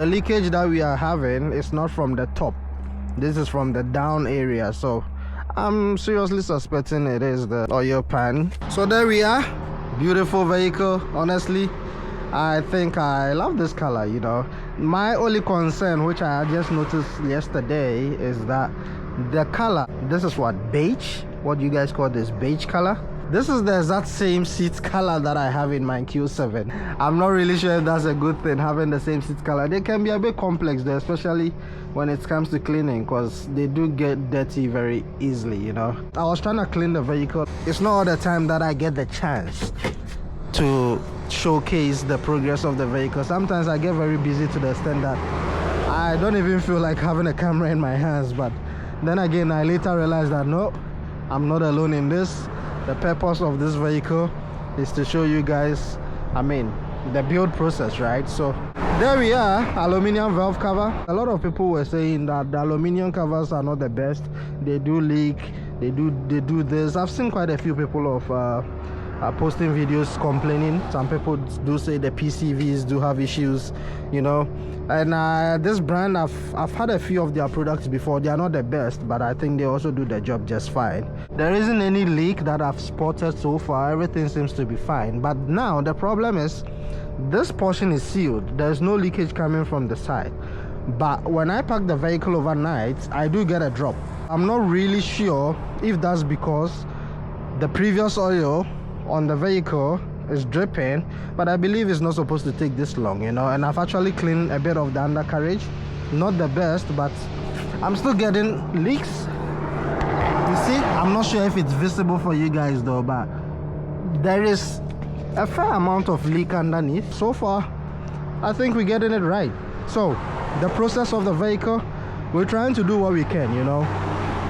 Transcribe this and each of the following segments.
The leakage that we are having is not from the top. This is from the down area, so I'm seriously suspecting it is the oil pan. So there we are. Beautiful vehicle. Honestly, I think I love this color, you know. My only concern, which I just noticed yesterday, is that the color, this is what, beige? What do you guys call this, beige color? This is the exact same seat color that I have in my Q7. I'm not really sure if that's a good thing, having the same seat color. They can be a bit complex though, especially when it comes to cleaning, because they do get dirty very easily, you know. I was trying to clean the vehicle. It's not all the time that I get the chance to showcase the progress of the vehicle. Sometimes I get very busy to the extent that I don't even feel like having a camera in my hands. But then again, I later realized that no, I'm not alone in this. The purpose of this vehicle is to show you guys, I mean, the build process, right? So there we are, aluminum valve cover. A lot of people were saying that the aluminum covers are not the best. They do leak, they do this. I've seen quite a few people of posting videos complaining. Some people do say the PCVs do have issues, you know. And this brand, I've had a few of their products before. They are not the best, but I think they also do the job just fine. There isn't any leak that I've spotted so far. Everything seems to be fine. But now the problem is this portion is sealed. There's no leakage coming from the side. But when I park the vehicle overnight, I do get a drop. I'm not really sure if that's because the previous oil on the vehicle is dripping, but I believe it's not supposed to take this long, you know. And I've actually cleaned a bit of the undercarriage. Not the best, but I'm still getting leaks. You see, I'm not sure if it's visible for you guys though, but there is a fair amount of leak underneath. So far, I think we're getting it right. So the process of the vehicle, we're trying to do what we can, you know.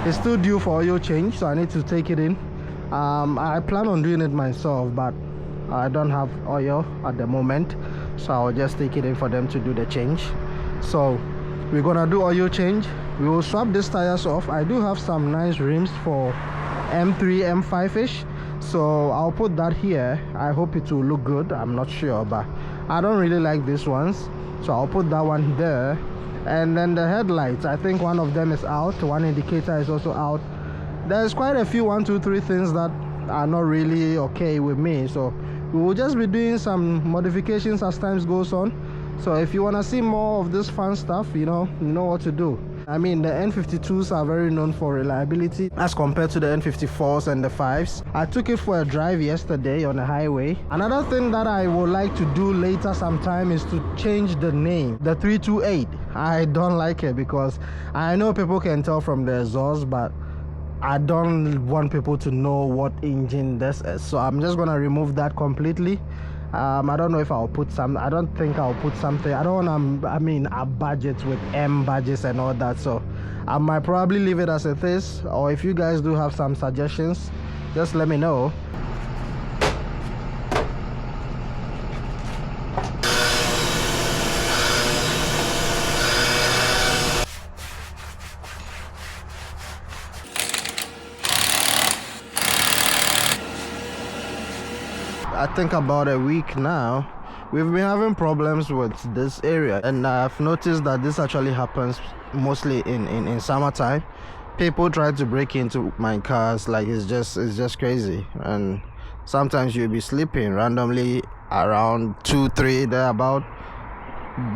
It's still due for oil change, so I need to take it in. I plan on doing it myself, but I don't have oil at the moment, so I'll just take it in for them to do the change. So we're gonna do oil change. We will swap these tires off. I do have some nice rims for M3, M5-ish, so I'll put that here. I hope it will look good. I'm not sure, but I don't really like these ones, so I'll put that one there. And then the headlights, I think one of them is out. One indicator is also out. There's quite a few 1, 2, 3 things that are not really okay with me, so we will just be doing some modifications as time goes on. So if you want to see more of this fun stuff, you know what to do. I mean, the N52s are very known for reliability as compared to the N54s and the 5s. I took it for a drive yesterday on the highway. Another thing that I would like to do later sometime is to change the name, the 328. I don't like it because I know people can tell from the exhaust, but I don't want people to know what engine this is, so I'm just gonna remove that completely. I don't know if I'll put some, I don't think I'll put something, I don't want to, I mean, a budget with M badges and all that, so I might probably leave it as it is. Or if you guys do have some suggestions, just let me know. I think about a week now, we've been having problems with this area, and I've noticed that this actually happens mostly in summertime. People try to break into my cars, like it's just crazy. And sometimes you'll be sleeping randomly around 2, 3 thereabout.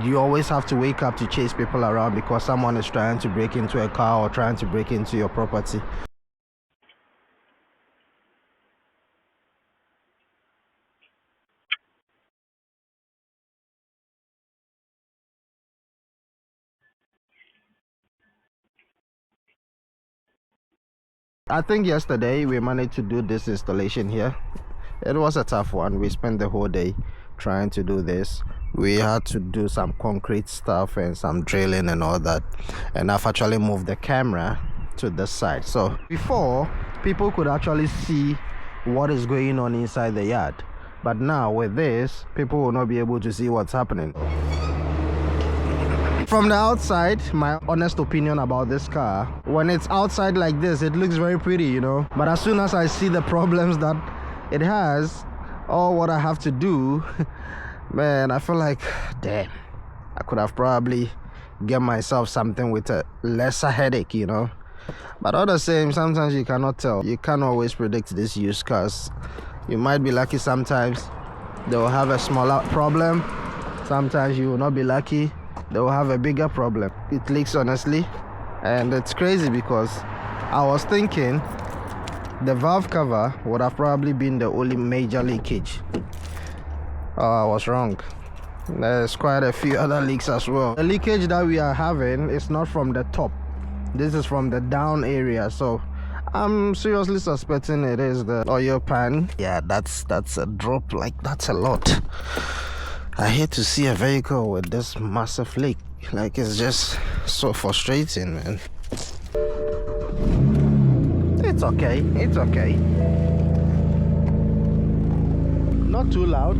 You always have to wake up to chase people around because someone is trying to break into a car or trying to break into your property. I think yesterday we managed to do this installation here. It was a tough one. We spent the whole day trying to do this. We had to do some concrete stuff and some drilling and all that, and I've actually moved the camera to this side, so before people could actually see what is going on inside the yard, but now with this, people will not be able to see what's happening. From the outside, my honest opinion about this car, when it's outside like this, it looks very pretty, you know, but as soon as I see the problems that it has or what I have to do, man, I feel like, damn, I could have probably get myself something with a lesser headache, you know. But all the same, sometimes you cannot tell. You can't always predict these used cars. You might be lucky sometimes they will have a smaller problem. Sometimes you will not be lucky, they will have a bigger problem. It leaks, honestly, and it's crazy because I was thinking the valve cover would have probably been the only major leakage. I was wrong. There's quite a few other leaks as well. The leakage that we are having is not from the top. This is from the down area, so I'm seriously suspecting it is the oil pan. Yeah, that's a drop. Like, that's a lot. I hate to see a vehicle with this massive leak. Like, it's just so frustrating, man. It's okay, it's okay. Not too loud.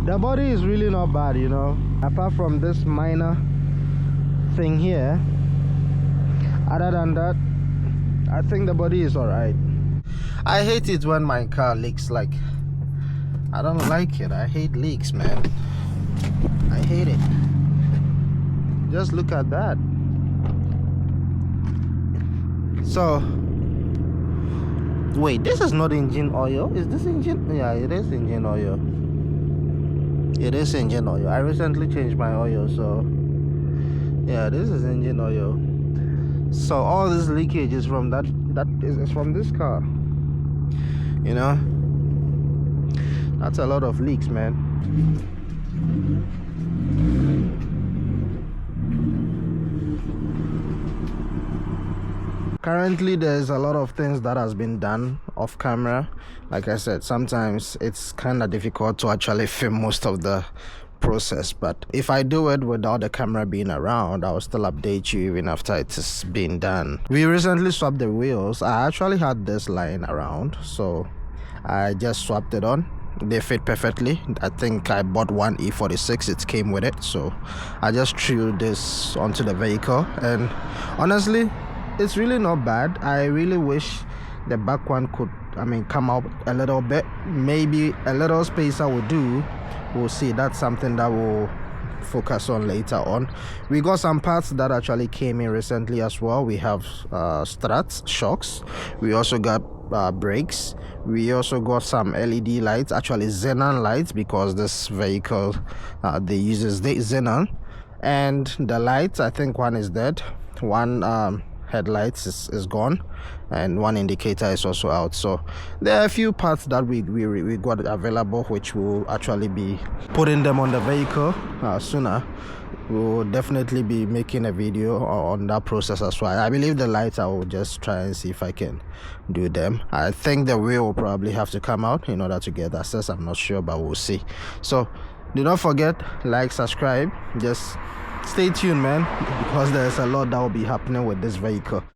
The body is really not bad, you know, apart from this minor thing here. Other than that, I think the body is alright. I hate it when my car leaks. Like, I don't like it. I hate leaks, man. I hate it. Just look at that. So wait, this is not engine oil. Is this engine? Yeah, it is engine oil. It is engine oil. I recently changed my oil, so yeah, this is engine oil. So all this leakage is from that is from this car, you know. That's a lot of leaks, man. Currently there's a lot of things that has been done off camera. Like I said, sometimes it's kind of difficult to actually film most of the process, but if I do it without the camera being around, I'll still update you even after it's been done. We recently swapped the wheels. I actually had this lying around, so I just swapped it on. They fit perfectly. I think I bought one E46, it came with it, so I just threw this onto the vehicle, and honestly, it's really not bad. I really wish the back one could, come out a little bit. Maybe a little spacer will do. We'll see. That's something that we'll focus on later on. We got some parts that actually came in recently as well. We have struts, shocks. We also got brakes. We also got some LED lights, actually xenon lights, because this vehicle they uses the xenon. And the lights, I think one is dead. One headlights is gone, and one indicator is also out. So there are a few parts that we got available, which will actually be putting them on the vehicle sooner. We'll definitely be making a video on that process as well. I believe the lights, I will just try and see if I can do them. I think the wheel will probably have to come out in order to get access. I'm not sure, but we'll see. So do not forget, like, subscribe, just stay tuned, man, because there's a lot that will be happening with this vehicle.